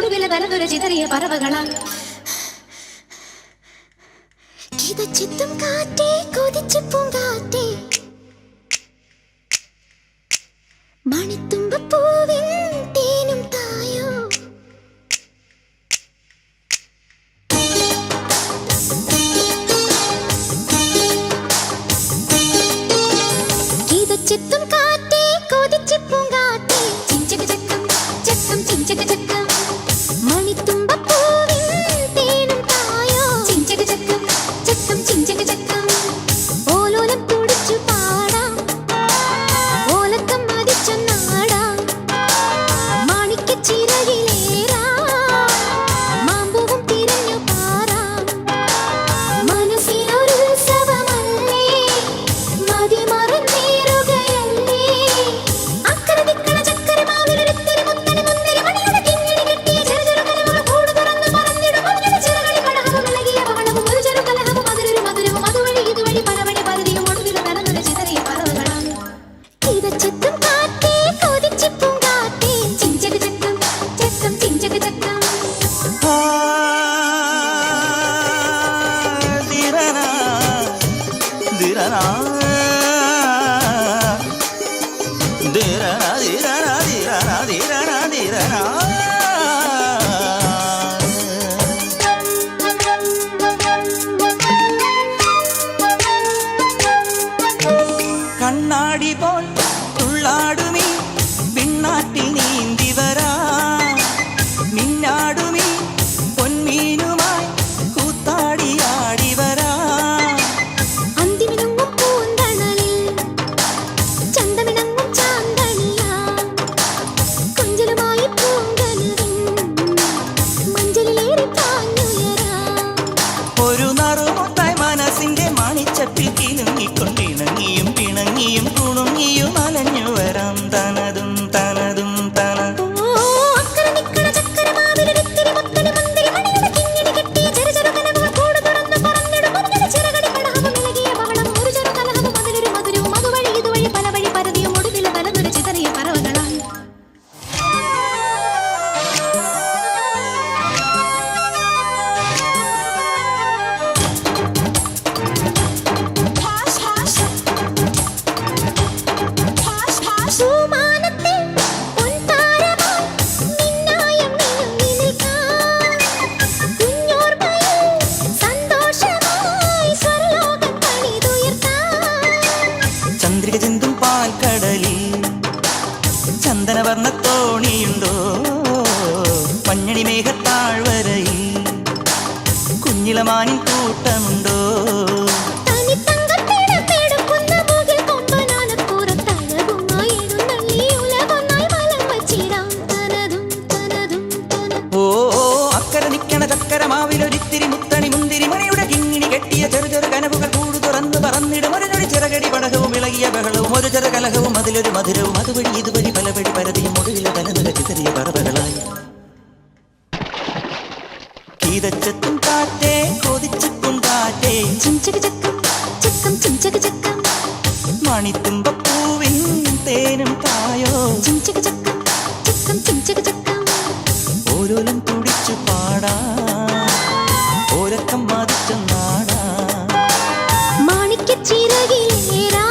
ഒടുവിലെ തലതുര ചിതറിയ പറവകളാൽ കിതച്ചെത്തും കാറ്റേ കൊതിച്ചു പൂങ്കാറ്റേ മണിത്തുമ്പപ്പൂവിൻ തേനും തായോ കിതച്ചെത്തും കാറ്റേ കൊതിച്ചു പൂങ്കാറ്റേ ചിഞ്ചക ചക്കം ചക്കം ചിഞ്ചക ചക്കം മണിത്തുമ്പപ്പൂവിൻ തേനും തായോ ചിഞ്ചക ചക്കം ചക്കം ചിഞ്ചക ചക്കം ഓലോലം കുടിച്ചു പാടാം ഓലക്കം മതിച്ചൊന്നാടാം മാണിക്കച്ചിറകിലേറാം മാമ്പൂവും തിരഞ്ഞു പാറാം മനസ്സിലൊരു ഉത്സവമല്ലേ മതിമറന്നേറുകയല്ലേ അക്കരെ ദിക്കണ ചക്കരമാവിലൊരിത്തിരി മുത്തരി മുന്തിരി മണിയുടെ കിങ്ങിണി കെട്ടിയ ചെറു ചെറു കലകൾ കൂട് തുറന്ന് പറന്നിടും അവരുടെ ചിറകളിൽ പടഹവും ഇളകിയ ബഹളവും ഒരു ചെറു കലഹവും അതിലൊരു മധുരവും അതുവഴി ഇതുവഴി പലവഴി പരതിയും ഒടുവിൽ തലന്നുര ചിതറിയ പറവകളാണ് കിതച്ചെത്തും കാറ്റേ കൊതിച്ചു പൂങ്കാറ്റേ ചിഞ്ചക ചക്കം ചക്കം ചിഞ്ചക ചക്കം ദിരനാ ദിരനാ ദിരനാ ദിരനാ ദിരനാ ദിരനാ ദിരനാ കണ്ണാടി പോൽ തുള്ളാടുമീ പിന്നാട്ടിൽ നീന്തി വരാ മിന്നാടുമീ പൊന്മീനുമായി കൂത്താടിയാടി വരാ അന്തിമിനുങ്ങും പൂന്തണലിൽ ചന്തമിണങ്ങും ചാന്തണിയാ കൊഞ്ചലുമായി പൂങ്കനവിൻ മഞ്ചലിലേറി പാഞ്ഞുയരാ ഒരു നറുമുട്ടായി മനസ്സിന്റെ മണിച്ചപ്പിൽ കിണുങ്ങിക്കൊണ്ടിണങ്ങിയും പിണങ്ങിയും കുണുങ്ങിയും അലഞ്ഞു വരാം തനതും തനതും തന ഓ അക്കരെ നിക്കണ ചക്കരമാവിലൊരിത്തിരി മുത്തരി മുന്തിരി മണിയുടെ കിങ്ങിണി കെട്ടിയ ചെറു ചെറു കലകൾ കൂട് തുറന്ന് പറന്നിടും അവരുടെ ചിറകടി പടഹവും ഇളകിയ ബഹളവും ഒരു ചെറു കലഹവും അതിലൊരു മധുരവും അതുവഴി ഇതുവഴി പലവഴി പരതിയും ഒടുവിലെ തലതുര ചിതറിയ പറവകളാൽ സുമാനത്തിൽ പൊൻതാരമായി നിന്നായം മിനുങ്ങി നിൽക്കാം കുഞ്ഞോർമ്മയിൽ സന്തോഷമായി സ്വർലോകം പണിതുയർത്താം ചന്ദ്രിക ചിന്തും പാൽക്കടലിൽ ചന്ദനവർണ്ണ തോണിയുണ്ടോ മഞ്ഞണി മേഘത്താഴ്വരയിൽ കുഞ്ഞിളമാനിൻ കൂട്ടമുണ്ടോ തനിത്തങ്കത്തിടപ്പെടുക്കുന്ന മുകിൽ കൊമ്പനാനപ്പുറത്തഴകുമായി എഴുന്നള്ളി ഉലകൊന്നായി വലം വച്ചിടാം തനതും തനതും തന ഓ അക്കരെ നിക്കണ ചക്കരമാവിലൊരിത്തിരി മുത്തണി മുന്തിരി മണിയുടെ കിങ്ങിണി കെട്ടിയ ചെറു ചെറു കനവുകൾ കൂട് തുറന്ന് പറന്നിടും ഒരു ഞൊടി ചിറകടി പടഹവും ഇളകിയ ബഹളവും ഒരു ചെറു കലഹവും അതിലൊരു മധുരവും അതുവഴി ഇതുവഴി പലവഴി പരതിയും ഒടുവിലെ തലനില ചിതറിയ പറവകളായി കിതച്ചെത്തും കാറ്റേ കൊതിച്ചെത്തും കാറ്റേ ചിഞ്ചക ചക്കം ചക്കം ചിഞ്ചക ചക്കം മണിത്തുമ്പപ്പൂവിൻ തേനും തായോ ചിഞ്ചക ചക്കം ചക്കം ചിഞ്ചക ചക്കം ഓരോലം തുടിച്ചു പാടാ ഓരക്കം മതിച്ചൊന്നാടാ മാണിക്കച്ചിറകിലേറാം